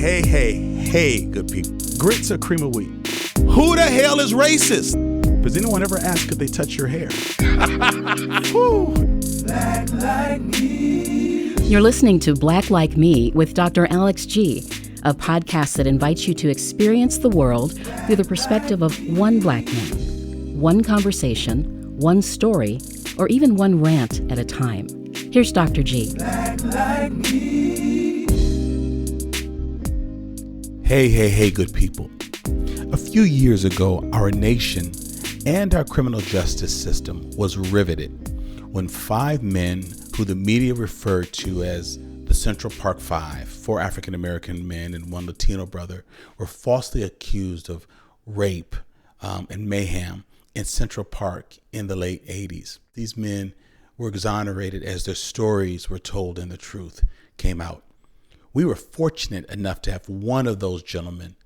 Hey, good people. Grits or cream of wheat? Who the hell is racist? Does anyone ever ask if they touch your hair? Black Like Me. You're listening to Black Like Me with Dr. Alex G., a podcast that invites you to experience the world through the perspective of one black man, one conversation, one story, or even one rant at a time. Here's Dr. G. Black Like Me. Hey, good people. A few years ago, our nation and our criminal justice system was riveted when 5 men who the media referred to as the Central Park Five, 4 African-American men and 1 Latino brother, were falsely accused of rape and mayhem in Central Park in the late 80s. These men were exonerated as their stories were told and the truth came out. We were fortunate enough to have one of those gentlemen,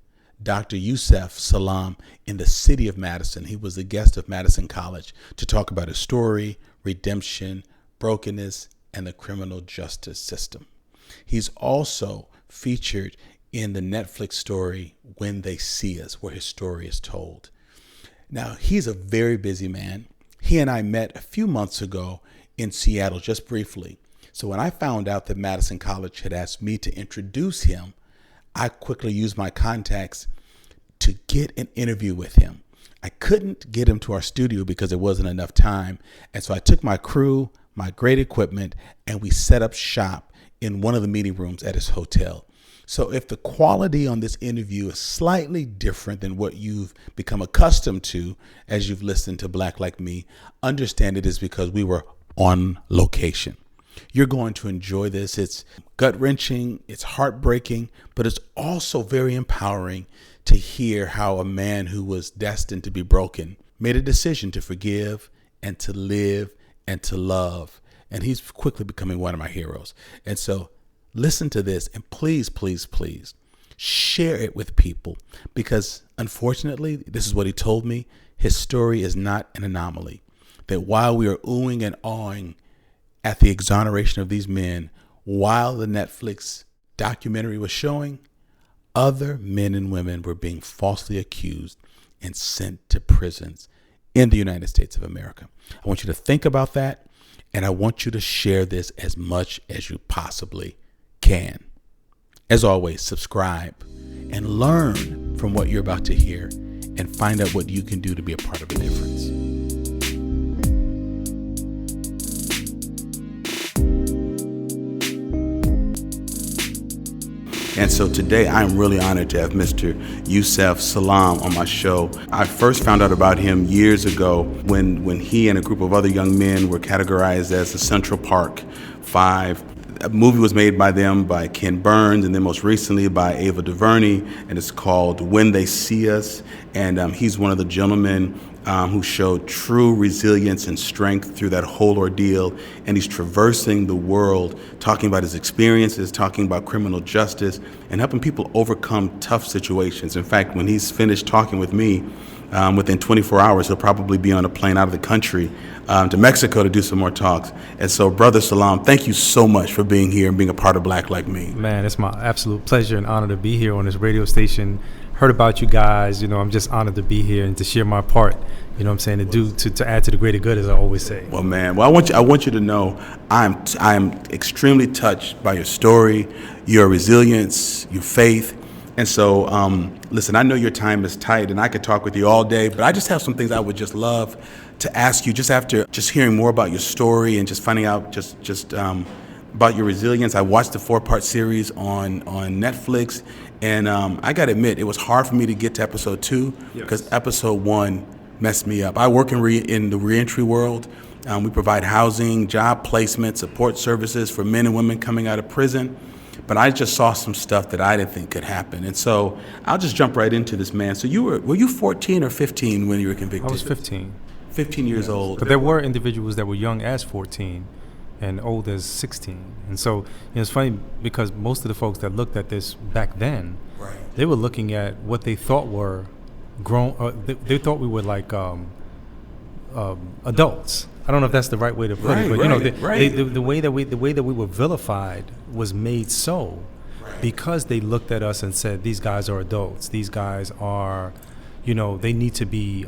Dr. Yusef Salaam, in the city of Madison. He was the guest of Madison College to talk about his story, redemption, brokenness, and the criminal justice system. He's also featured in the Netflix story When They See Us, where his story is told. Now, he's a very busy man. He and I met a few months ago in Seattle, just briefly. So when I found out that Madison College had asked me to introduce him, I quickly used my contacts to get an interview with him. I couldn't get him to our studio because there wasn't enough time. And so I took my crew, my great equipment, and we set up shop in one of the meeting rooms at his hotel. So if the quality on this interview is slightly different than what you've become accustomed to as you've listened to Black Like Me, understand it is because we were on location. You're going to enjoy this. It's gut-wrenching, it's heartbreaking, but it's also very empowering to hear how a man who was destined to be broken made a decision to forgive and to live and to love. And he's quickly becoming one of my heroes. And so listen to this and please share it with people, because unfortunately, this is what he told me. His story is not an anomaly. That while we are oohing and awing at the exoneration of these men, while the Netflix documentary was showing, other men and women were being falsely accused and sent to prisons in the United States of America. I want you to think about that, and I want you to share this as much as you possibly can. As always, subscribe and learn from what you're about to hear and find out what you can do to be a part of the difference. And so today I'm really honored to have Mr. Yusef Salaam on my show. I first found out about him years ago when he and a group of other young men were categorized as the Central Park Five. A movie was made by them, by Ken Burns, and then most recently by Ava DuVernay, and it's called When They See Us. And he's one of the gentlemen who showed true resilience and strength through that whole ordeal. And he's traversing the world, talking about his experiences, talking about criminal justice, and helping people overcome tough situations. In fact, when he's finished talking with me, within 24 hours, he'll probably be on a plane out of the country to Mexico to do some more talks. And so, Brother Salaam, thank you so much for being here and being a part of Black Like Me. Man, it's my absolute pleasure and honor to be here on this radio station. Heard about you guys, I'm just honored to be here and to share my part, to add to the greater good, as I always say. Well, man, I want you to know I'm extremely touched by your story, your resilience, your faith. And so, listen, I know your time is tight and I could talk with you all day, but I just have some things I would just love to ask you just after just hearing more about your story and just finding out just about your resilience. I watched the 4-part series on Netflix, and I got to admit, it was hard for me to get to episode 2 because episode 1 messed me up. I work in the reentry world. We provide housing, job placement, support services for men and women coming out of prison. But I just saw some stuff that I didn't think could happen. And so I'll just jump right into this, man. So were you 14 or 15 when you were convicted? I was 15. 15 years old. But there were individuals that were young as 14 and old as 16. And so it's funny because most of the folks that looked at this back then, right, they were looking at what they thought were grown. They thought we were like adults. I don't know if that's the right way to put it, but the way that we were vilified was made so because they looked at us and said, these guys are adults. These guys are, they need to be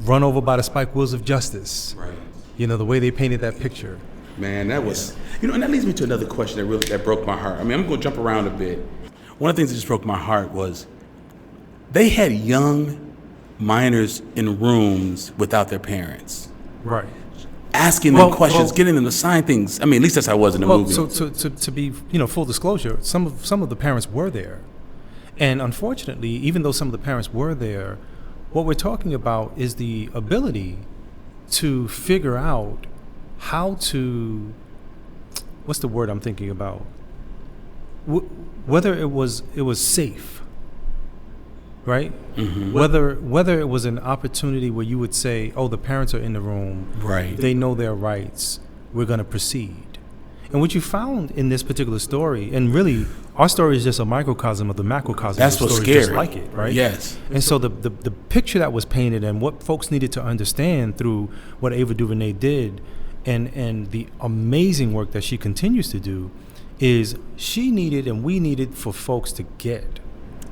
run over by the spike wheels of justice. Right. The way they painted that picture. Man, that was, and that leads me to another question that broke my heart. I mean, I'm going to jump around a bit. One of the things that just broke my heart was they had young minors in rooms without their parents. Right. Asking them questions, getting them to sign things. I mean, at least that's how it was in the movie. So to be, full disclosure, some of the parents were there. And unfortunately, even though some of the parents were there, what we're talking about is the ability to figure out how to, what's the word I'm thinking about? Whether it was safe, right? Mm-hmm. Whether it was an opportunity where you would say, oh, the parents are in the room, right? They know their rights, we're going to proceed. And what you found in this particular story, and really our story is just a microcosm of the macrocosm. That's what's scary. Just like it, right? Yes. And so the picture that was painted and what folks needed to understand through what Ava DuVernay did and the amazing work that she continues to do is she needed and we needed for folks to get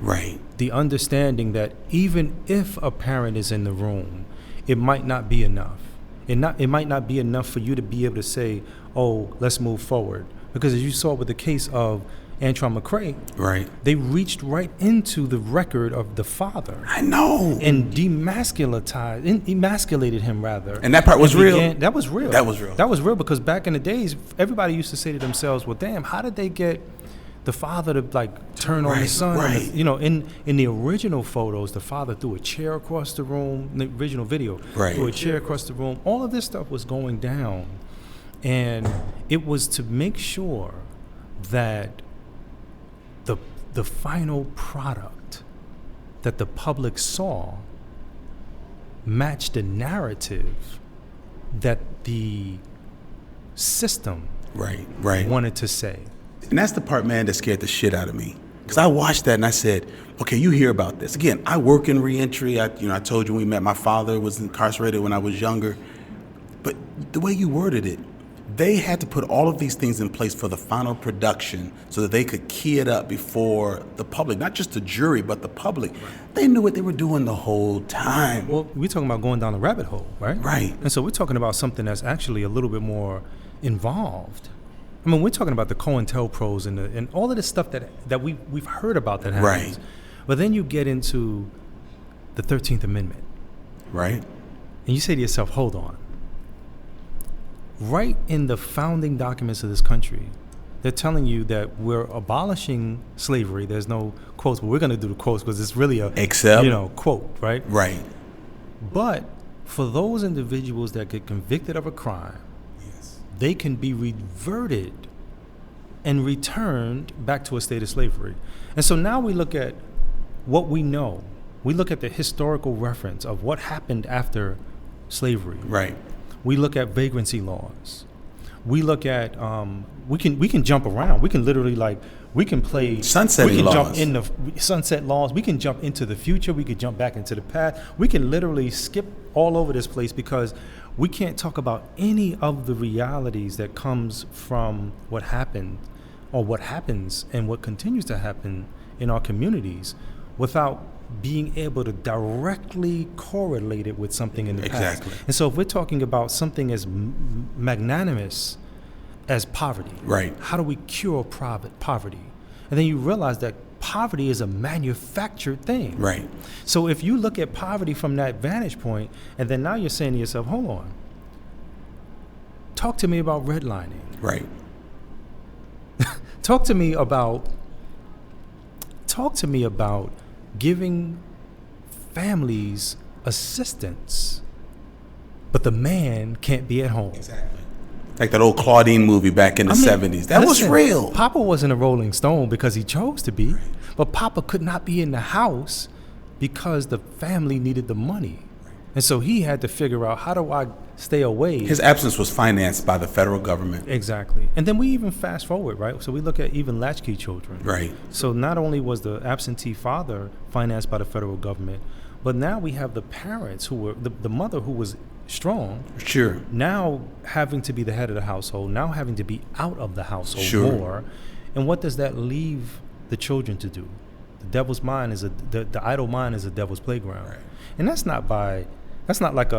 right the understanding that even if a parent is in the room, it might not be enough. It might not be enough for you to be able to say, oh, let's move forward. Because as you saw with the case of Antron McCray, right, they reached right into the record of the father. I know. And emasculated him, rather. And that part was real? That was real. That was real. That was real because back in the days, everybody used to say to themselves, well, damn, how did they get the father to turn on the son? Right. In the original photos, the father threw a chair across the room, in the original video, threw a chair across the room. All of this stuff was going down. And it was to make sure that the final product that the public saw matched the narrative that the system wanted to say. And that's the part, man, that scared the shit out of me. Because I watched that and I said, okay, you hear about this. Again, I work in reentry. I told you when we met, my father was incarcerated when I was younger. But the way you worded it, they had to put all of these things in place for the final production so that they could key it up before the public, not just the jury, but the public. They knew what they were doing the whole time. Well, we're talking about going down a rabbit hole, right? Right. And so we're talking about something that's actually a little bit more involved. I mean, we're talking about the COINTELPROs and all of this stuff that we've heard about that happens. Right. But then you get into the 13th Amendment. Right. And you say to yourself, hold on. Right in the founding documents of this country, they're telling you that we're abolishing slavery. There's no quotes, but we're going to do the quotes because it's really a quote, right? Right. But for those individuals that get convicted of a crime, they can be reverted and returned back to a state of slavery. And so now we look at what we know. We look at the historical reference of what happened after slavery. Right. We look at vagrancy laws. We look at we can jump around. We can literally we can play sunset laws. We can jump in the sunset laws. We can jump into the future. We could jump back into the past. We can literally skip all over this place because we can't talk about any of the realities that comes from what happened or what happens and what continues to happen in our communities without being able to directly correlate it with something in the past. And so if we're talking about something as magnanimous as poverty, right? How do we cure poverty? And then you realize that poverty is a manufactured thing. Right. So if you look at poverty from that vantage point, and then now you're saying to yourself, hold on, talk to me about redlining. Right. Talk to me about giving families assistance, but the man can't be at home. Exactly. Like that old Claudine movie back in the 70s. That was real. Papa wasn't a Rolling Stone because he chose to be, but Papa could not be in the house because the family needed the money. And so he had to figure out, how do I stay away? His absence was financed by the federal government. Exactly. And then we even fast forward, right? So we look at even latchkey children. Right. So not only was the absentee father financed by the federal government, but now we have the parents who were, the mother who was strong. Sure. Now having to be the head of the household, now having to be out of the household Sure. more. And what does that leave the children to do? The devil's mind is the idle mind is a devil's playground. Right. And that's not like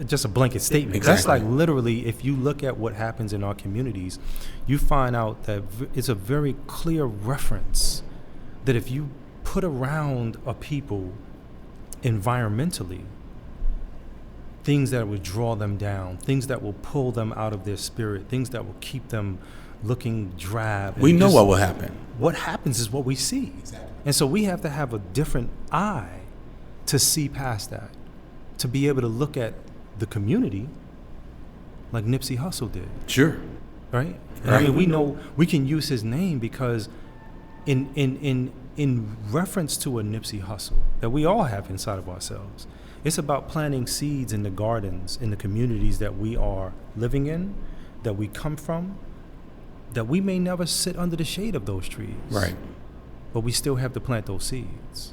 just a blanket statement. Exactly. That's like literally, if you look at what happens in our communities, you find out that it's a very clear reference that if you put around a people environmentally things that would draw them down, things that will pull them out of their spirit, things that will keep them looking drab. We know what will happen. What happens is what we see. Exactly. And so we have to have a different eye to see past that, to be able to look at the community like Nipsey Hussle did. Sure. Right? Right. I mean, we know we can use his name because in reference to a Nipsey Hussle that we all have inside of ourselves, it's about planting seeds in the gardens, in the communities that we are living in, that we come from, that we may never sit under the shade of those trees. Right. But we still have to plant those seeds.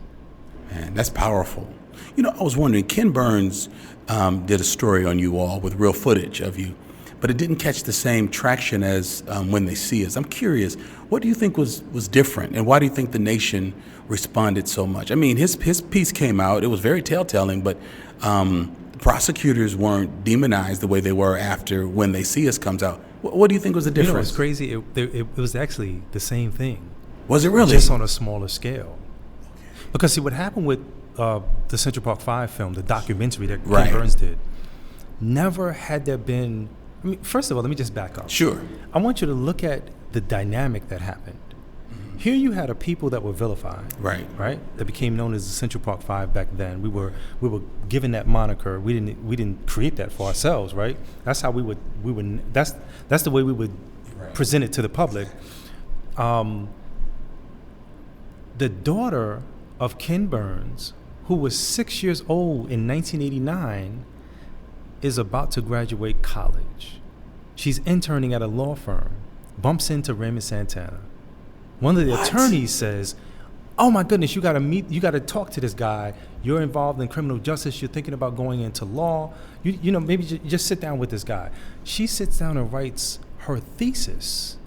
Man, that's powerful. You know, I was wondering, Ken Burns did a story on you all with real footage of you, but it didn't catch the same traction as When They See Us. I'm curious, what do you think was different, and why do you think the nation responded so much? I mean, his piece came out, it was very telltale, but the prosecutors weren't demonized the way they were after When They See Us comes out. What do you think was the difference? You know, it's crazy. It was actually the same thing. Was it really? Just on a smaller scale. Because see, what happened with the Central Park 5 film, the documentary that Ken Burns did, never had there been... I mean, first of all, let me just back up. Sure. I want you to look at the dynamic that happened. Mm-hmm. Here you had a people that were vilified, right? That became known as the Central Park 5 back then. We were given that moniker. We didn't create that for ourselves, right? That's how we would that's the way we would present it to the public. The daughter of Ken Burns, who was 6 years old in 1989, is about to graduate college. She's interning at a law firm, bumps into Raymond Santana. One of the attorneys says, "Oh my goodness, you gotta talk to this guy. You're involved in criminal justice. You're thinking about going into law. You know, maybe just sit down with this guy." She sits down and writes her thesis.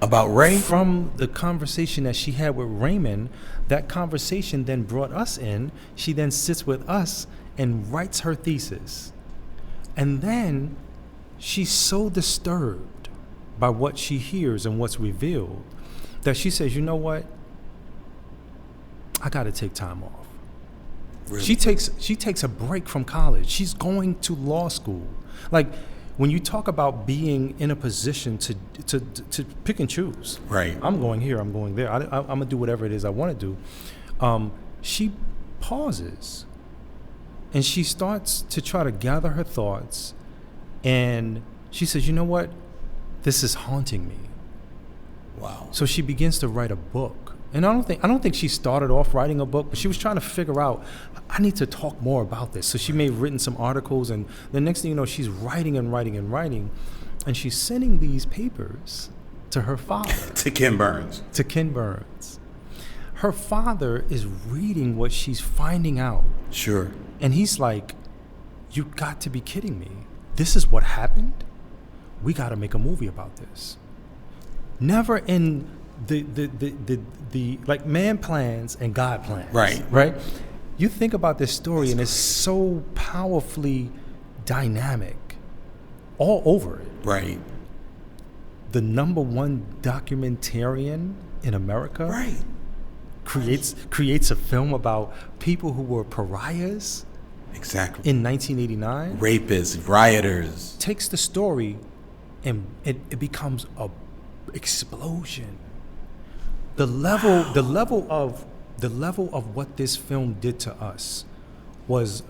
About Ray? From the conversation that she had with Raymond, that conversation then brought us in. She then sits with us and writes her thesis. And then she's so disturbed by what she hears and what's revealed that she says, "You know what? I got to take time off." Really? She takes a break from college. She's going to law school. Like, when you talk about being in a position to pick and choose, right? I'm going here, I'm going there. I'm gonna do whatever it is I want to do. She pauses, and she starts to try to gather her thoughts, and she says, "You know what? This is haunting me." Wow. So she begins to write a book. And I don't think she started off writing a book, but she was trying to figure out, I need to talk more about this. So she may have written some articles, and the next thing you know, she's writing and writing and writing, and she's sending these papers to her father. To Ken Burns. To Ken Burns. Her father is reading what she's finding out. Sure. And he's like, "You got to be kidding me. This is what happened? We got to make a movie about this." Never in the like, man plans and God plans. Right? You think about this story, and it's so powerfully dynamic all over it. Right. The #1 documentarian in America creates a film about people who were pariahs. Exactly. In 1989. Rapists, rioters. Takes the story, and it becomes a explosion. The level of what this film did to us was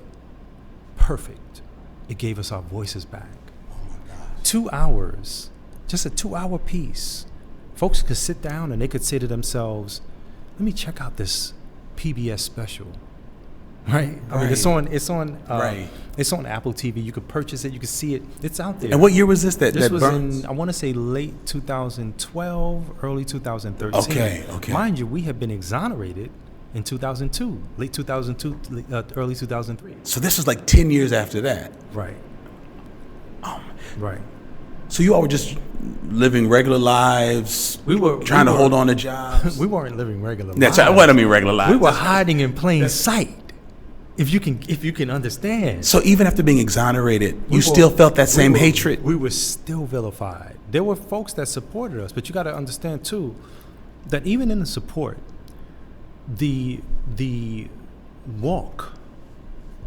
perfect. It gave us our voices back. Oh my God. 2 hours, just a 2-hour piece. Folks could sit down and they could say to themselves, "Let me check out this PBS special." Right? I mean, it's on Apple TV. You could purchase it. You could see it. It's out there. And what year was this? This was in, I want to say, late 2012, early 2013. Okay. Mind you, we have been exonerated in 2002, late 2002, early 2003. So this was like 10 years after that. Right. Right. So you all were just living regular lives. We were trying to hold on to jobs. We weren't living regular lives. That's what I mean, regular lives. We were hiding in plain sight. If you can understand. So even after being exonerated, you still felt that same hatred? We were still vilified. There were folks that supported us, but you got to understand too that even in the support, the walk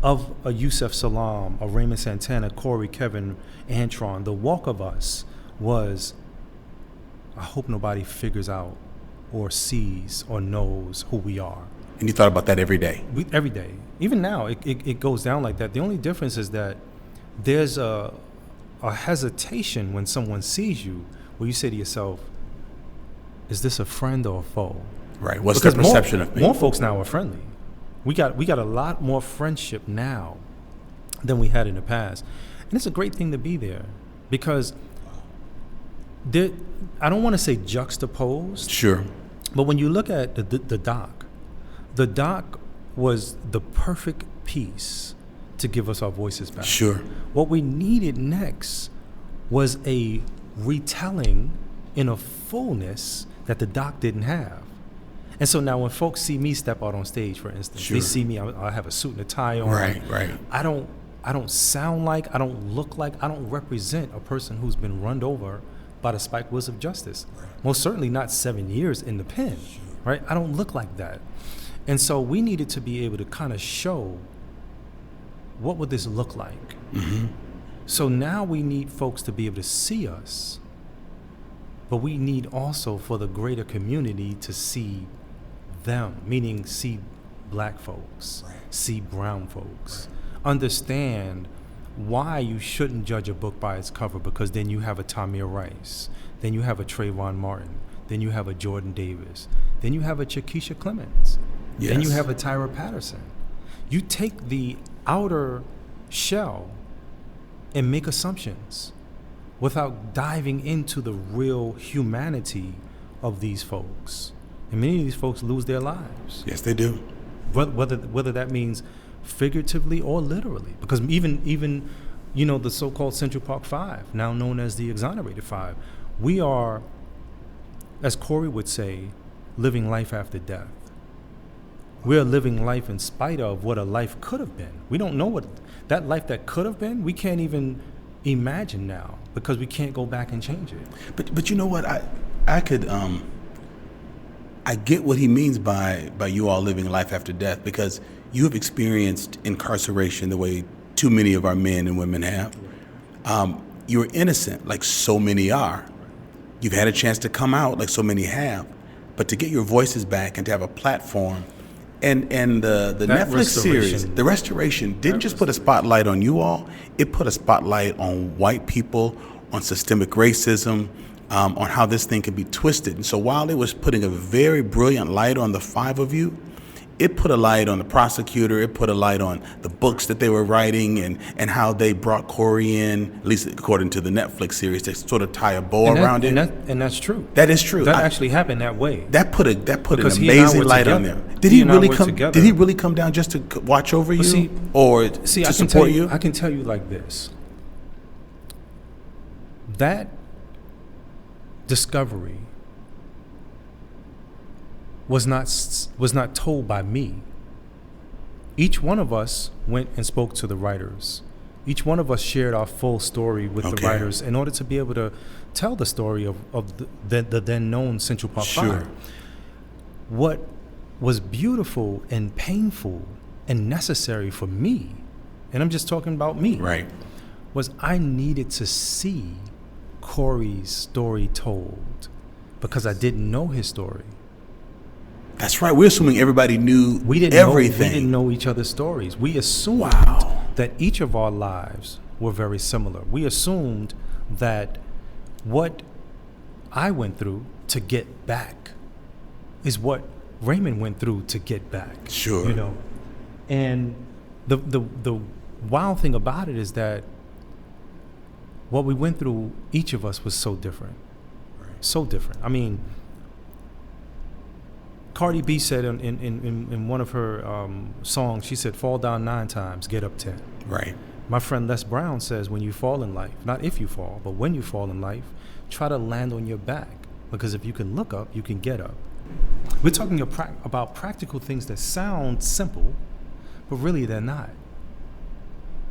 of a Yusef Salaam, a Raymond Santana, Corey, Kevin, Antron, the walk of us was, I hope nobody figures out or sees or knows who we are. And you thought about that every day? Every day. Even now, it goes down like that. The only difference is that there's a hesitation when someone sees you where you say to yourself, is this a friend or a foe? Right. What's the perception of me? More folks now are friendly. We got a lot more friendship now than we had in the past. And it's a great thing to be there because I don't want to say juxtaposed. Sure. But when you look at the doc was the perfect piece to give us our voices back. Sure. What we needed next was a retelling in a fullness that the doc didn't have. And so now when folks see me step out on stage, for instance, sure. They see me, I have a suit and a tie on. Right. I don't sound like, I don't look like, I don't represent a person who's been run over by the spike wheels of justice. Right. Most certainly not 7 years in the pen, sure. Right? I don't look like that. And so we needed to be able to kind of show what would this look like. Mm-hmm. So now we need folks to be able to see us, but we need also for the greater community to see them, meaning see black folks, right. See brown folks, right. Understand why you shouldn't judge a book by its cover, because then you have a Tamir Rice, then you have a Trayvon Martin, then you have a Jordan Davis, then you have a Chiquisha Clemens, yes. Then you have a Tyra Patterson. You take the outer shell and make assumptions without diving into the real humanity of these folks. And many of these folks lose their lives. Yes, they do. Whether that means figuratively or literally. Because even the so-called Central Park Five, now known as the Exonerated Five, we are, as Corey would say, living life after death. We're living life in spite of what a life could have been. We don't know what that life that could have been, we can't even imagine now because we can't go back and change it. But you know what? I get what he means by you all living life after death, because you have experienced incarceration the way too many of our men and women have. You're innocent, like so many are. You've had a chance to come out, like so many have. But to get your voices back and to have a platform, and the Netflix series, the restoration, didn't just put a spotlight on you all. It put a spotlight on white people, on systemic racism, on how this thing can be twisted. And so while it was putting a very brilliant light on the five of you, it put a light on the prosecutor, it put a light on the books that they were writing and how they brought Corey in, at least according to the Netflix series, to sort of tie a bow around it. And that's true. That is true. That actually happened that way. That put an amazing light on there. Did he really come down just to watch over you to support you? I can tell you like this. That discovery was not told by me. Each one of us went and spoke to the writers. Each one of us shared our full story with the writers in order to be able to tell the story of the then known Central Park Five. What was beautiful and painful and necessary for me, and I'm just talking about me, right, was I needed to see Corey's story told because I didn't know his story. That's right. We're assuming everybody knew everything. We didn't know each other's stories. We assumed that each of our lives were very similar. We assumed that what I went through to get back is what Raymond went through to get back. Sure. And the wild thing about it is that what we went through, each of us was so different. Right. So different. I mean, Cardi B said in one of her songs, she said, fall down 9 times, get up 10. Right. My friend Les Brown says, when you fall in life, not if you fall, but when you fall in life, try to land on your back. Because if you can look up, you can get up. We're talking about practical things that sound simple, but really they're not.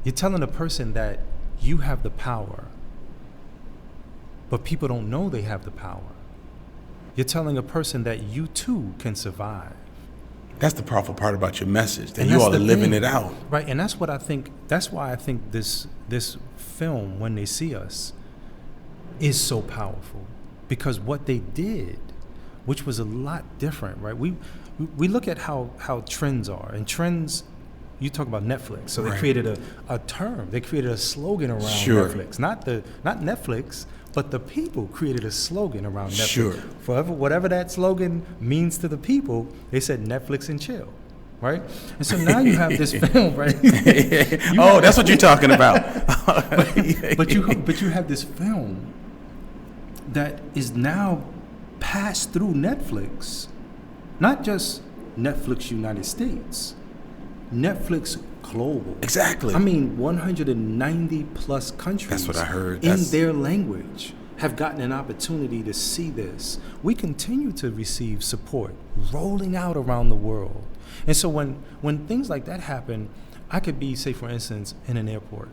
You're telling a person that you have the power, but people don't know they have the power. You're telling a person that you too can survive. That's the powerful part about your message, that you all are living it out. Right, and that's what I think, that's why I think this film, When They See Us, is so powerful. Because what they did, which was a lot different, right? We look at how trends are, and trends, you talk about Netflix, so they created a term, they created a slogan around Netflix. Not Netflix, but the people created a slogan around Netflix. Sure. Whatever that slogan means to the people, they said Netflix and chill, right? And so now you have this film, right? That's what you're talking about. but you have this film that is now passed through Netflix, not just Netflix United States, Netflix global. Exactly. I mean, 190 plus countries. That's what I heard. In their language have gotten an opportunity to see this. We continue to receive support rolling out around the world. And so when things like that happen, I could be, say for instance, in an airport.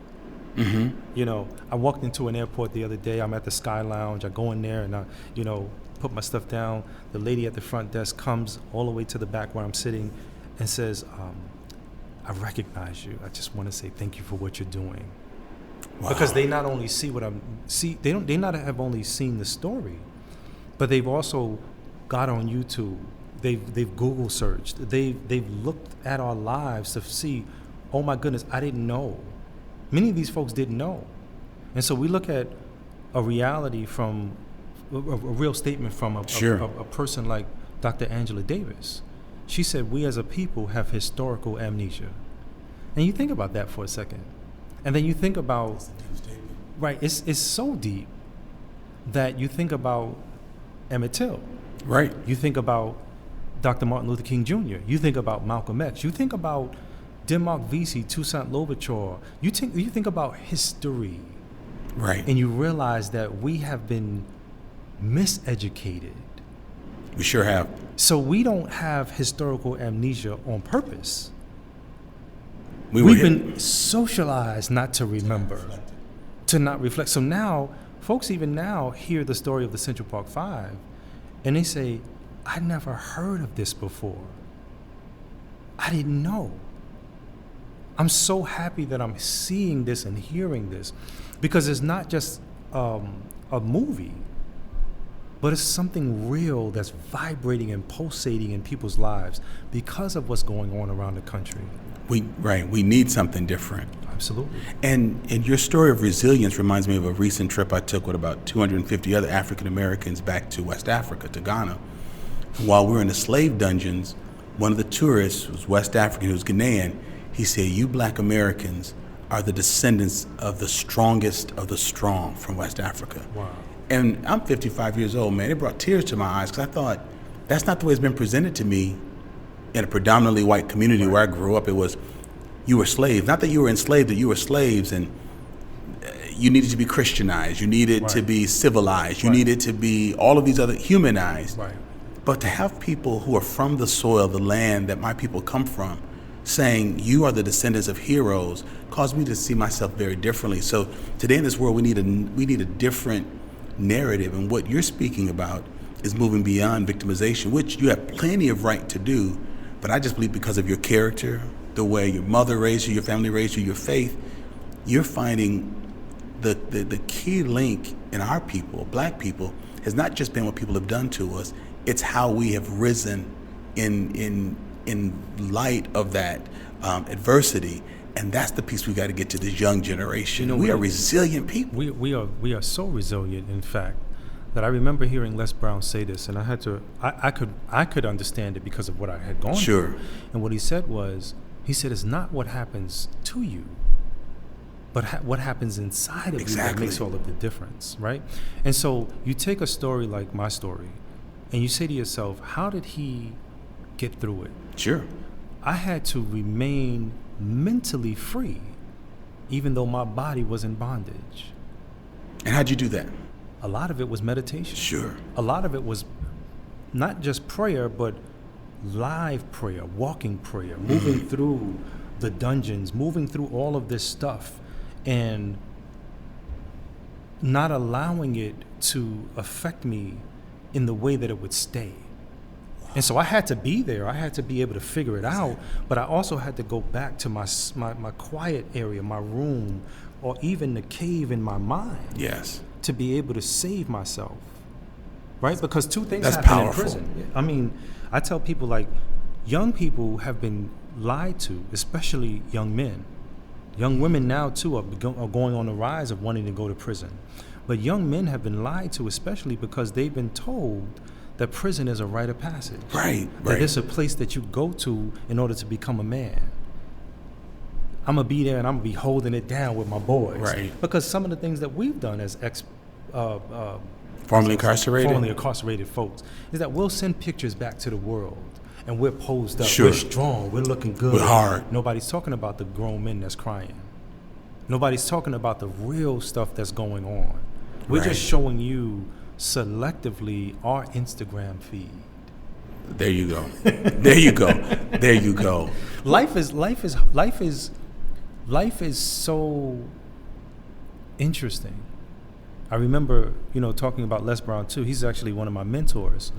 Mm-hmm. You know, I walked into an airport the other day. I'm at the Sky Lounge. I go in there and I, put my stuff down. The lady at the front desk comes all the way to the back where I'm sitting and says, I recognize you. I just want to say thank you for what you're doing. Wow. Because they not only see what they not have only seen the story, but they've also got on YouTube. They've Google searched. They've looked at our lives to see, oh my goodness, I didn't know. Many of these folks didn't know. And so we look at a reality from a real statement from a person like Dr. Angela Davis. She said, we as a people have historical amnesia. And you think about that for a second. And then you think about, right, it's so deep that you think about Emmett Till. Right. You think about Dr. Martin Luther King Jr. You think about Malcolm X. You think about Denmark Vesey, Toussaint Louverture. You think about history. Right. And you realize that we have been miseducated. We sure have. So we don't have historical amnesia on purpose. We've been socialized not to remember, to not reflect. So now, folks even now hear the story of the Central Park Five, and they say, I never heard of this before. I didn't know. I'm so happy that I'm seeing this and hearing this, because it's not just a movie, but it's something real that's vibrating and pulsating in people's lives because of what's going on around the country. We need something different. Absolutely. And your story of resilience reminds me of a recent trip I took with about 250 other African Americans back to West Africa, to Ghana. While we were in the slave dungeons, one of the tourists was West African, who was Ghanaian. He said, you Black Americans are the descendants of the strongest of the strong from West Africa. Wow. And I'm 55 years old, man. It brought tears to my eyes, because I thought, that's not the way it's been presented to me in a predominantly white community where I grew up. It was, you were slaves. Not that you were enslaved, that you were slaves, and you needed to be Christianized. You needed to be civilized. You needed to be all of these other humanized. Right. But to have people who are from the soil, the land that my people come from, saying you are the descendants of heroes, caused me to see myself very differently. So today in this world, we need a different narrative, and what you're speaking about is moving beyond victimization, which you have plenty of right to do. But I just believe because of your character, the way your mother raised you, your family raised you, your faith, you're finding the key link in our people, Black people, has not just been what people have done to us, it's how we have risen in light of that adversity. And that's the piece we got to get to this young generation. We are resilient people. We are so resilient, in fact, that I remember hearing Les Brown say this, and I could understand it because of what I had gone through. And what he said was, it's not what happens to you, but what happens inside of you that makes all of the difference, right? And so you take a story like my story, and you say to yourself, how did he get through it. Sure. I had to remain mentally free, even though my body was in bondage. And how'd you do that? A lot of it was meditation. Sure. A lot of it was not just prayer, but live prayer, walking prayer, moving through the dungeons, moving through all of this stuff, and not allowing it to affect me in the way that it would stay. And so I had to be there. I had to be able to figure it out, but I also had to go back to my quiet area, my room, or even the cave in my mind. Yes. To be able to save myself, right? Because two things That's happen powerful. in prison. I mean, I tell people, like, young people have been lied to, especially young men. Young women now too are going on the rise of wanting to go to prison. But young men have been lied to, especially because they've been told that prison is a rite of passage. Right. That it's a place that you go to in order to become a man. I'm gonna be there and I'm gonna be holding it down with my boys. Right. Because some of the things that we've done as Formerly incarcerated folks is that we'll send pictures back to the world and we're posed up, Sure. we're strong, we're looking good. We're hard. Nobody's talking about the grown men that's crying. Nobody's talking about the real stuff that's going on. We're Right. just showing you selectively our Instagram feed. There you go. There you go. There you go. Life is so interesting. I remember, talking about Les Brown too. He's actually one of my mentors.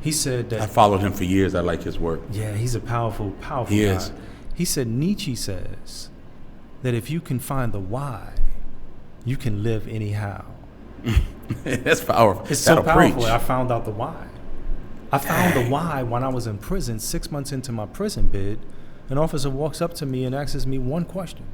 He said that I followed him for years. I like his work. yeah, he's a powerful guy. He is. He said Nietzsche says that if you can find the why, you can live anyhow. That's powerful. It's That'll so powerful. preach. I found out the why. I found the why when I was in prison, 6 months into my prison bid. An officer walks up to me and asks me one question.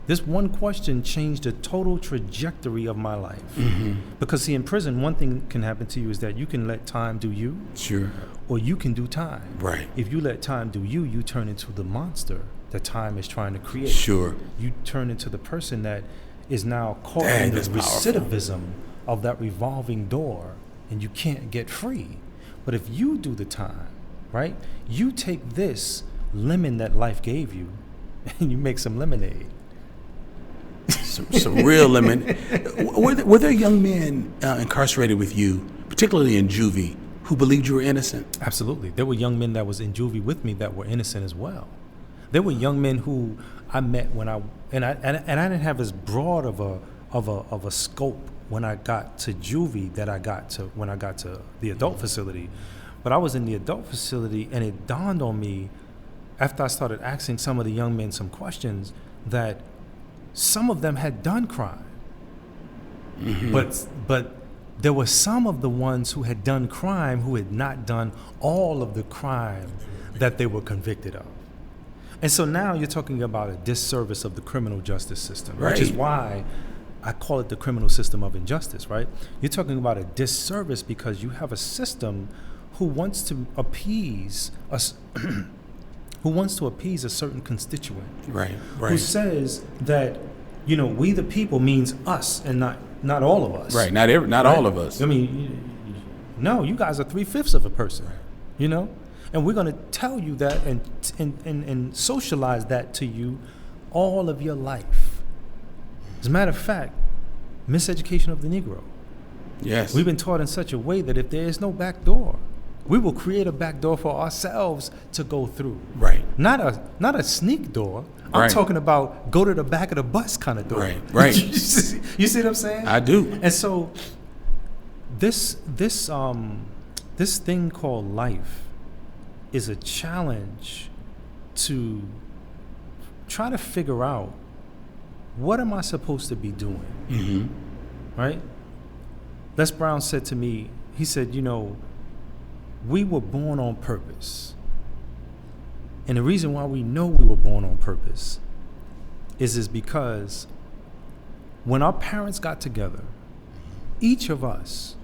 This one question changed the total trajectory of my life. Mm-hmm. Because see, in prison, one thing can happen to you is that you can let time do you, Sure. or you can do time. Right. If you let time do you, you turn into the monster that time is trying to create. Sure. You turn into the person that is now caught Dang, in the that's powerful. recidivism of that revolving door, and you can't get free. But if you do the time, right, you take this lemon that life gave you and you make some lemonade. Some real lemon. Were there young men incarcerated with you, particularly in juvie, who believed you were innocent? Absolutely. There were young men that was in juvie with me that were innocent as well. There were young men who I met when I didn't have as broad of a scope when I got to juvie that I got to when I got to the adult facility. But I was in the adult facility, and it dawned on me after I started asking some of the young men some questions that some of them had done crime. Mm-hmm. But there were some of the ones who had done crime who had not done all of the crime that they were convicted of. And so now you're talking about a disservice of the criminal justice system, Right. which is why I call it the criminal system of injustice, right? You're talking about a disservice because you have a system who wants to appease us, who wants to appease a certain constituent, Right. who Right. says that, we the people means us and not all of us. Right. Not all of us. I mean, no, you guys are 3/5 of a person, and we're going to tell you that and socialize that to you all of your life. As a matter of fact, miseducation of the Negro. Yes. We've been taught in such a way that if there is no back door, we will create a back door for ourselves to go through. Right. Not a sneak door. I'm Right. talking about go to the back of the bus kind of door. Right. Right. You see what I'm saying? I do. And so this thing called life is a challenge to try to figure out what am I supposed to be doing? Mm-hmm. Right? Les Brown said to me, he said, we were born on purpose. And the reason why we know we were born on purpose is because when our parents got together, each of us,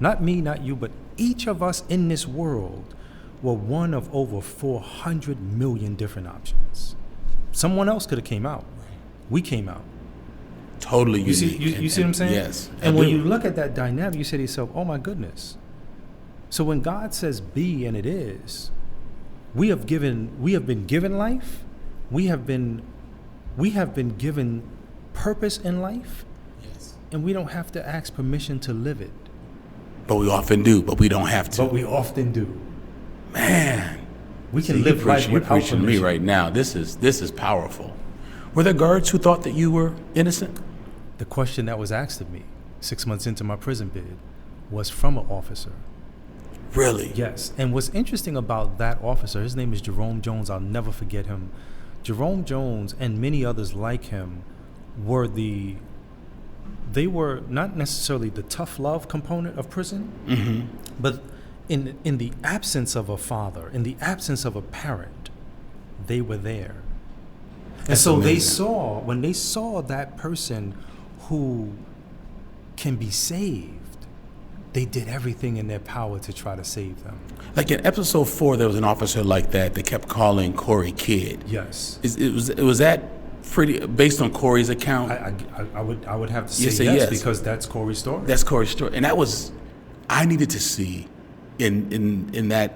not me, not you, but each of us in this world were one of over 400 million different options. Someone else could have came out. We came out. Totally You see, unique. you see what I'm saying? Yes. And I when do. you look at that dynamic, you say to yourself, oh my goodness. So when God says be and it is, we have been given life. We have been given purpose in life. Yes. And we don't have to ask permission to live it. But we often do, but we don't have to. But we often do. Man. We can live life without permission. You're preaching to me right now. This is powerful. Were there guards who thought that you were innocent? The question that was asked of me 6 months into my prison bid was from an officer. Really? Yes. And what's interesting about that officer, his name is Jerome Jones. I'll never forget him. Jerome Jones and many others like him they were not necessarily the tough love component of prison, but in the absence of a father, in the absence of a parent, they were there. And so when they saw that person who can be saved, they did everything in their power to try to save them. Like in episode 4, there was an officer like that. They kept calling Corey Kid. Yes. Was that pretty based on Corey's account? I would have to say yes, because that's Corey's story. That's Corey's story, and I needed to see in that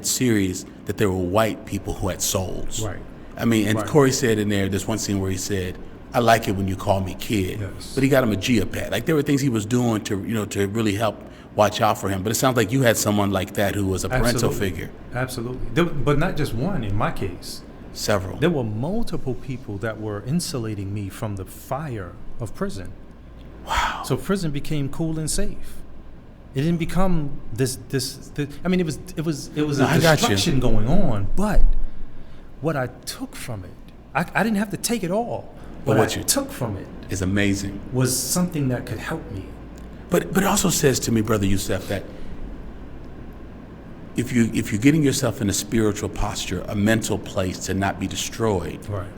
series that there were white people who had souls. Right. I mean, and Corey said in there's one scene where he said, "I like it when you call me kid," but he got him a Geopad. Like there were things he was doing to really help watch out for him. But it sounds like you had someone like that who was a parental figure. Absolutely, but not just one. In my case, several. There were multiple people that were insulating me from the fire of prison. Wow. So prison became cool and safe. It didn't become this. I mean, it was a destruction going on. But what I took from it, I didn't have to take it all. But what you took from it is amazing. Was something that could help me. But it also says to me, Brother Yusef, that if you're getting yourself in a spiritual posture, a mental place to not be destroyed, right,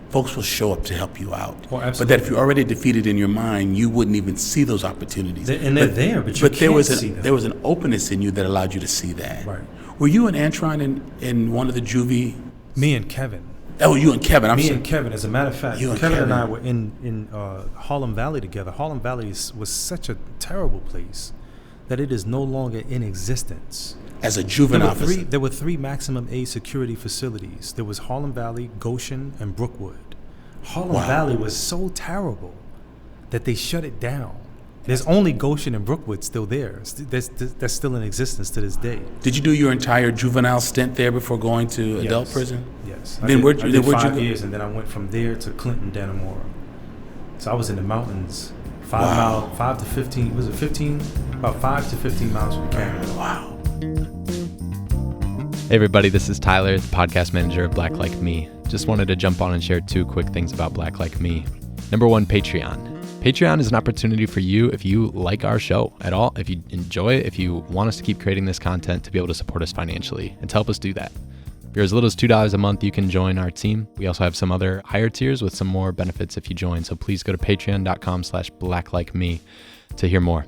folks will show up to help you out. Well, absolutely. But that if you're already defeated in your mind, you wouldn't even see those opportunities. And they're there, but you can't see them. There was an openness in you that allowed you to see that. Right. Were you and Antron in one of the juvie? Me and Kevin. Oh, you and Kevin. And Kevin. As a matter of fact, Kevin and I were in Harlem Valley together. Harlem Valley was such a terrible place that it is no longer in existence. As a juvenile officer. There were 3 maximum age security facilities. There was Harlem Valley, Goshen, and Brookwood. Harlem Valley was so terrible that they shut it down. There's only Goshen and Brookwood still there. That's still in existence to this day. Did you do your entire juvenile stint there before going to adult prison? Yes. I did 5 years, and then I went from there to Clinton, Dannemora. So I was in the mountains, 5 to 15. Was it 15? About 5 to 15 miles from Canada. Wow. Hey everybody, this is Tyler, the podcast manager of Black Like Me. Just wanted to jump on and share 2 quick things about Black Like Me. Number 1, Patreon. Patreon is an opportunity for you if you like our show at all, if you enjoy it, if you want us to keep creating this content, to be able to support us financially and to help us do that. If you're as little as $2 a month, you can join our team. We also have some other higher tiers with some more benefits if you join. So please go to patreon.com/blacklikeme to hear more.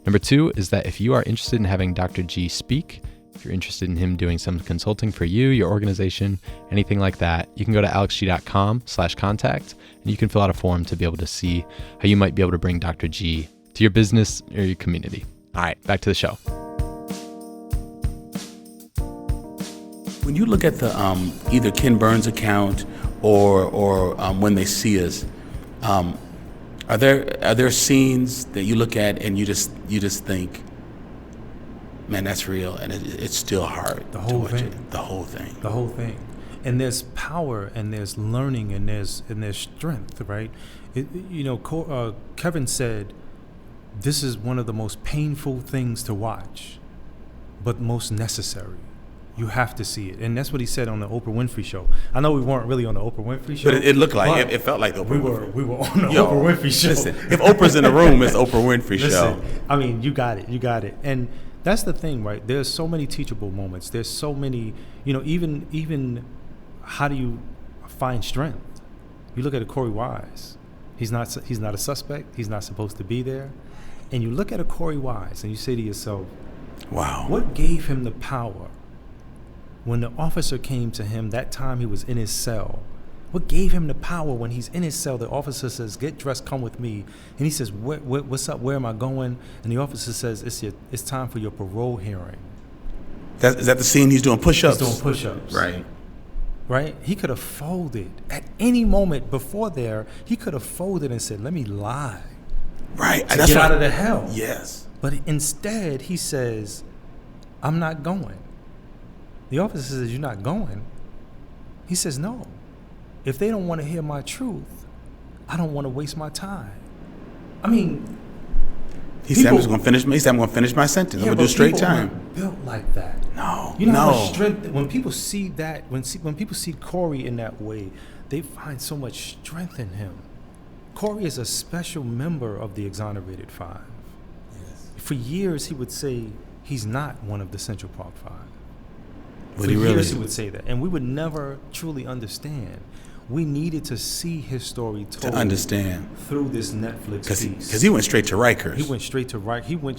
Number 2 is that if you are interested in having Dr. G speak, if you're interested in him doing some consulting for you, your organization, anything like that, you can go to alexg.com/contact and you can fill out a form to be able to see how you might be able to bring Dr. G to your business or your community. All right, back to the show. When you look at the either Ken Burns account or When They See Us, are there scenes that you look at and you just think, man, that's real, and it's still hard to watch it. The whole thing. And there's power, and there's learning, and there's strength, right? Kevin said, this is one of the most painful things to watch, but most necessary. You have to see it. And that's what he said on the Oprah Winfrey Show. I know we weren't really on the Oprah Winfrey Show. But it looked like it felt like the Oprah Winfrey. We were on the Oprah Winfrey Show. Listen, if Oprah's in the room, it's Oprah Winfrey Show. I mean, you got it. And that's the thing, right? There's so many teachable moments. There's so many, even how do you find strength? You look at a Corey Wise. He's not a suspect. He's not supposed to be there. And you look at a Corey Wise and you say to yourself, wow, what gave him the power? When the officer came to him that time he was in his cell, what gave him the power when he's in his cell? The officer says, get dressed, come with me. And he says, what's up, where am I going? And the officer says, it's time for your parole hearing. Is that the scene he's doing push-ups? He's doing push-ups. Right. Right? He could have folded. At any moment before there, he could have folded and said, let me lie. Right. To get out of the hell. Yes. But instead, he says, I'm not going. The officer says, you're not going? He says, no. If they don't want to hear my truth, I don't want to waste my time. I mean, he said I'm going to finish my sentence. I'm going to do straight time. Aren't built like that. No. You know how much strength, when people see that, when people see Corey in that way, they find so much strength in him. Corey is a special member of the Exonerated Five. Yes. For years, he would say he's not one of the Central Park Five. For years, he would say that. And we would never truly understand. We needed to see his story told to understand through this Netflix piece. Because he went straight to Rikers. He went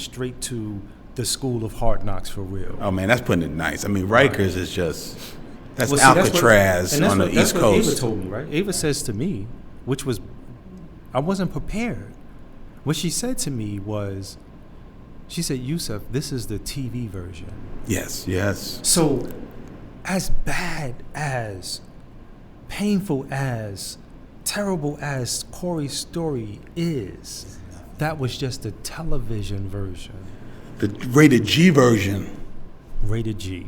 straight to the school of hard knocks for real. Oh man, that's putting it nice. I mean, Rikers is just Alcatraz on the East Coast. That's what Ava told me, right? Ava says to me, which was, I wasn't prepared. What she said to me was, she said, Yusef, this is the TV version. Yes, yes. So, as bad as, painful as, terrible as Corey's story is, that was just the television version. The rated G version. Rated G.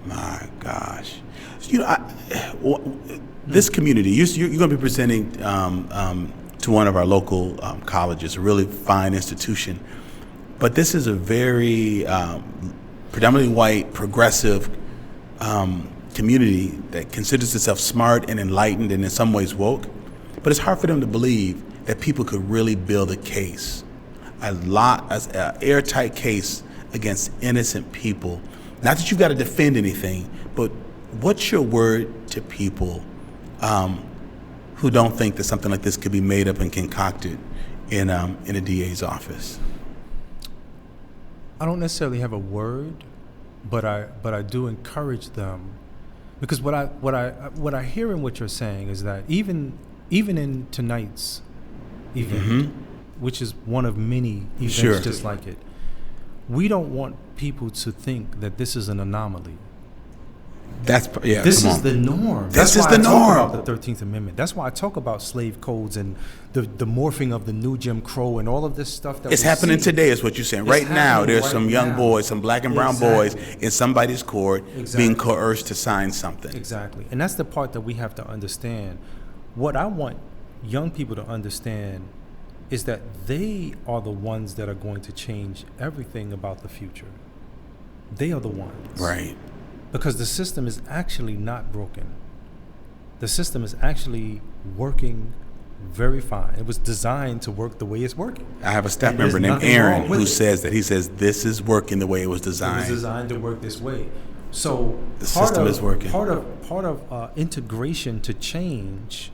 My gosh. You know, this community, you're going to be presenting to one of our local colleges, a really fine institution. But this is a very predominantly white, progressive community that considers itself smart and enlightened and in some ways woke. But it's hard for them to believe that people could really build a case, an airtight case against innocent people. Not that you've got to defend anything, but what's your word to people who don't think that something like this could be made up and concocted in a DA's office? I don't necessarily have a word, but I do encourage them, because what I hear in what you're saying is that even in tonight's event, which is one of many events just like it, we don't want people to think that this is an anomaly. This is the norm. This is the norm. That's why I talk about the 13th Amendment. That's why I talk about slave codes and the morphing of the new Jim Crow and all of this stuff that it's happening today, is what you're saying. Right now, there's some young boys, some black and brown boys in somebody's court being coerced to sign something. Exactly. And that's the part that we have to understand. What I want young people to understand is that they are the ones that are going to change everything about the future. They are the ones. Right. Because the system is actually not broken. The system is actually working very fine. It was designed to work the way it's working. I have a staff member named Aaron who says that. He says this is working the way it was designed. It was designed to work this way. So the system is working. Part of integration to change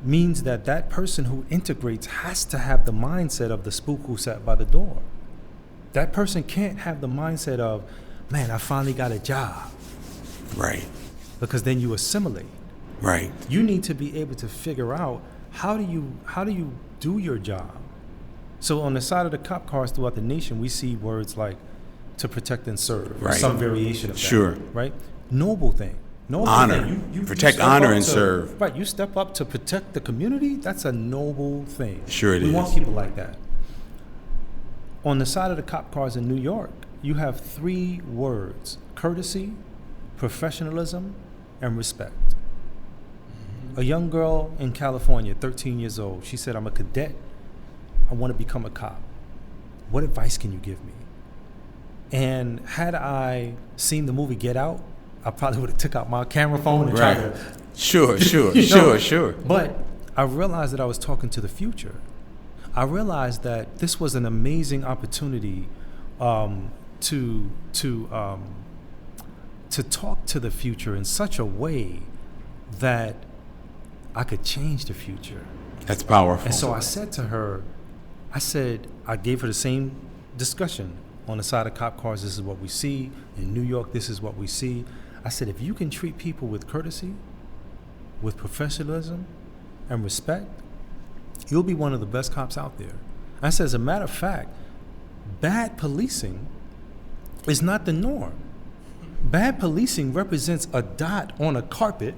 means that person who integrates has to have the mindset of the spook who sat by the door. That person can't have the mindset of, man, I finally got a job. Right. Because then you assimilate. Right. You need to be able to figure out how do you do your job. So on the side of the cop cars throughout the nation, we see words like to protect and serve, or some variation of that. Sure. Right? Noble thing. Honor. You protect, honor, and serve. Right. You step up to protect the community. That's a noble thing. Sure it is. We want people like that. On the side of the cop cars in New York, you have 3 words: courtesy, professionalism, and respect. A young girl in California, 13 years old, she said, I'm a cadet. I want to become a cop. What advice can you give me? And had I seen the movie Get Out, I probably would have took out my camera phone and tried to... Sure. But I realized that I was talking to the future. I realized that this was an amazing opportunity to talk to the future in such a way that I could change the future. That's powerful. And so I said to her, I gave her the same discussion. On the side of cop cars, this is what we see. In New York, this is what we see. I said, if you can treat people with courtesy, with professionalism, and respect, you'll be one of the best cops out there. I said, as a matter of fact, bad policing is not the norm. Bad policing represents a dot on a carpet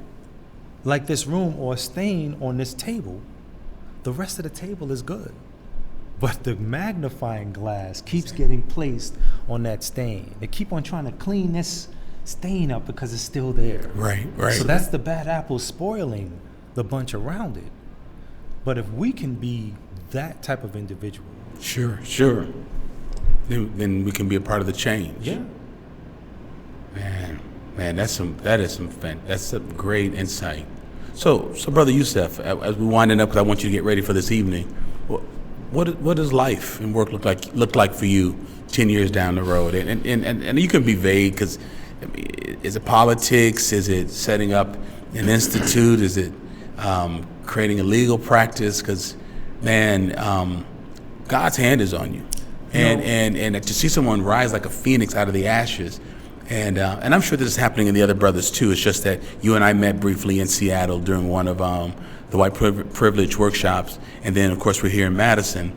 like this room or a stain on this table. The rest of the table is good. But the magnifying glass keeps getting placed on that stain. They keep on trying to clean this stain up because it's still there. Right. So that's the bad apple spoiling the bunch around it. But if we can be that type of individual. Sure. Then we can be a part of the change. Yeah. Man, that's some great insight. So Brother Yusef, as we winding up, because I want you to get ready for this evening, what does life and work look like for you 10 years down the road? And you can be vague, because is it politics? Is it setting up an institute? Is it creating a legal practice? Because, man, God's hand is on you. And to see someone rise like a phoenix out of the ashes, and I'm sure this is happening in the other brothers too. It's just that you and I met briefly in Seattle during one of the white privilege workshops, and then of course we're here in Madison.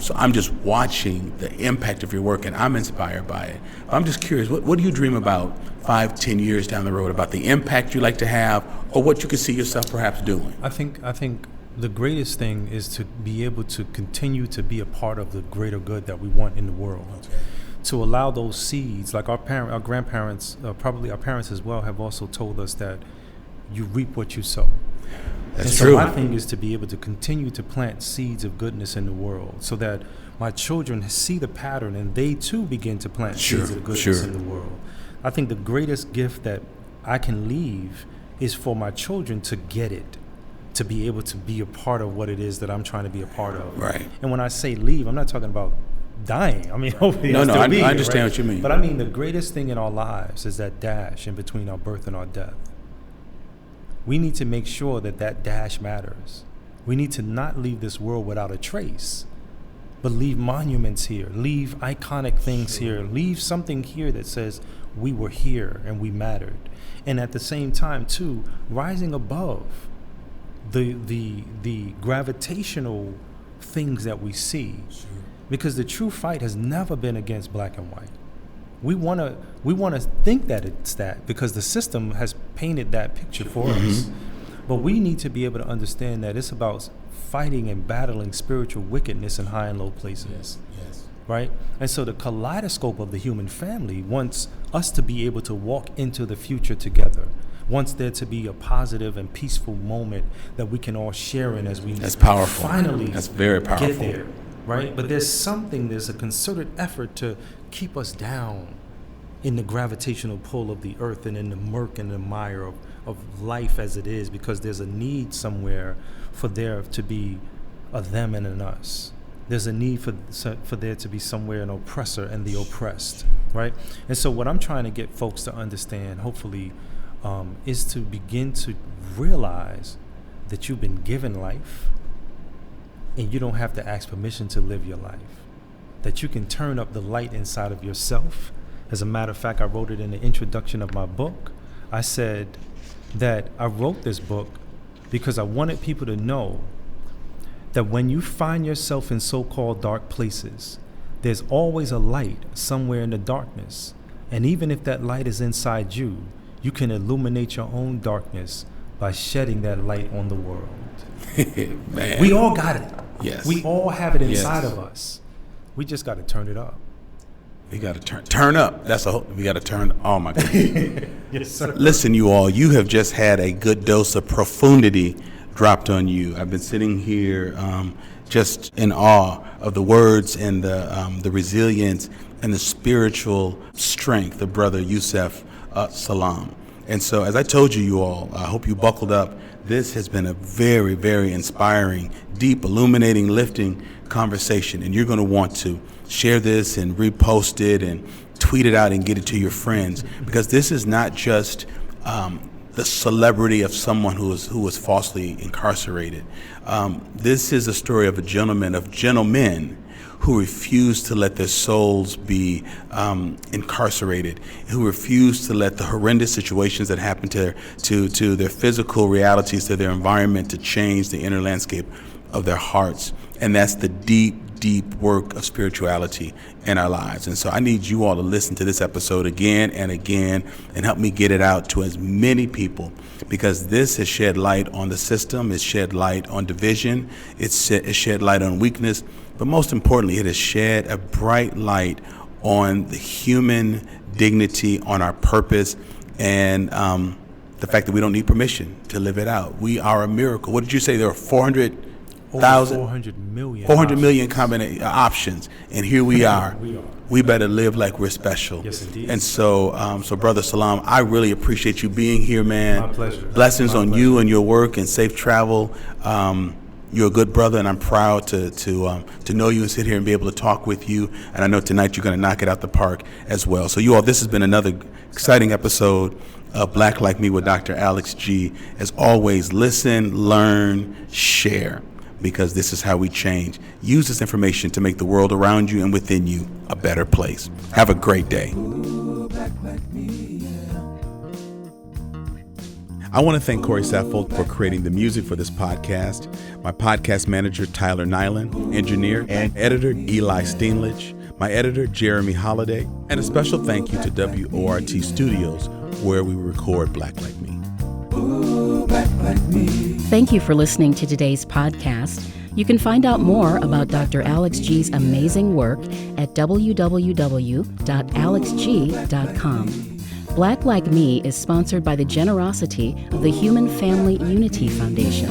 So I'm just watching the impact of your work, and I'm inspired by it. I'm just curious, what do you dream about 5-10 years down the road, about the impact you like to have, or what you could see yourself perhaps doing? I think the greatest thing is to be able to continue to be a part of the greater good that we want in the world. Okay. To allow those seeds, like our grandparents, probably our parents as well, have also told us that you reap what you sow. That's and true. So my thing is to be able to continue to plant seeds of goodness in the world, so that my children see the pattern and they too begin to plant seeds of goodness in the world. I think the greatest gift that I can leave is for my children to get it, to be able to be a part of what it is that I'm trying to be a part of. Right. And when I say leave, I'm not talking about dying. I mean, hopefully I understand what you mean. But I mean, the greatest thing in our lives is that dash in between our birth and our death. We need to make sure that dash matters. We need to not leave this world without a trace, but leave monuments here, leave iconic things here, leave something here that says we were here and we mattered. And at the same time, too, rising above the gravitational things that we see. Sure. Because the true fight has never been against black and white. We want to think that it's that, because the system has painted that picture for us. But we need to be able to understand that it's about fighting and battling spiritual wickedness in high and low places. Yes. Right? And so the kaleidoscope of the human family wants us to be able to walk into the future together. Wants there to be a positive and peaceful moment that we can all share in as we That's powerful. Finally That's very powerful. get there. Right? But there's a concerted effort to keep us down in the gravitational pull of the earth and in the murk and the mire of life as it is, because there's a need somewhere for there to be a them and an us. There's a need for there to be somewhere an oppressor and the oppressed, right? And so what I'm trying to get folks to understand, hopefully, is to begin to realize that you've been given life, and you don't have to ask permission to live your life. That you can turn up the light inside of yourself. As a matter of fact, I wrote it in the introduction of my book. I said that I wrote this book because I wanted people to know that when you find yourself in so-called dark places, there's always a light somewhere in the darkness. And even if that light is inside you, you can illuminate your own darkness by shedding that light on the world. Man. We all got it. Yes. We all have it inside of us. We just got to turn it up. We got to turn up. We got to turn. Oh my goodness. Yes, sir. Listen, you all, you have just had a good dose of profundity dropped on you. I've been sitting here just in awe of the words and the resilience and the spiritual strength of Brother Yusef Salaam. And so, as I told you all, I hope you buckled up. This has been a very, very inspiring, deep, illuminating, lifting conversation. And you're going to want to share this and repost it and tweet it out and get it to your friends, because this is not just the celebrity of someone who was falsely incarcerated. This is a story of gentlemen who refuse to let their souls be incarcerated, who refuse to let the horrendous situations that happen to their physical realities, to their environment, to change the inner landscape of their hearts. And that's the deep deep work of spirituality in our lives. And so I need you all to listen to this episode again and again and help me get it out to as many people, because this has shed light on the system, it's shed light on division, it's shed light on weakness, but most importantly, it has shed a bright light on the human dignity, on our purpose, and the fact that we don't need permission to live it out. We are a miracle. What did you say? There are 400,000? 400 million options. And here we are. We better live like we're special. Yes, indeed. And so, Brother Salaam, I really appreciate you being here, man. My pleasure. Blessings on you and your work, and safe travel. You're a good brother, and I'm proud to know you and sit here and be able to talk with you. And I know tonight you're going to knock it out the park as well. So you all, this has been another exciting episode of Black Like Me with Dr. Alex G. As always, listen, learn, share, because this is how we change. Use this information to make the world around you and within you a better place. Have a great day. I want to thank Corey Saffold for creating the music for this podcast, my podcast manager, Tyler Nyland, engineer and editor, Eli Steenlich, my editor, Jeremy Holliday, and a special thank you to WORT Studios, where we record Black Like Me. Thank you for listening to today's podcast. You can find out more about Dr. Alex G's amazing work at www.alexg.com. Black Like Me is sponsored by the generosity of the Human Family Unity Foundation.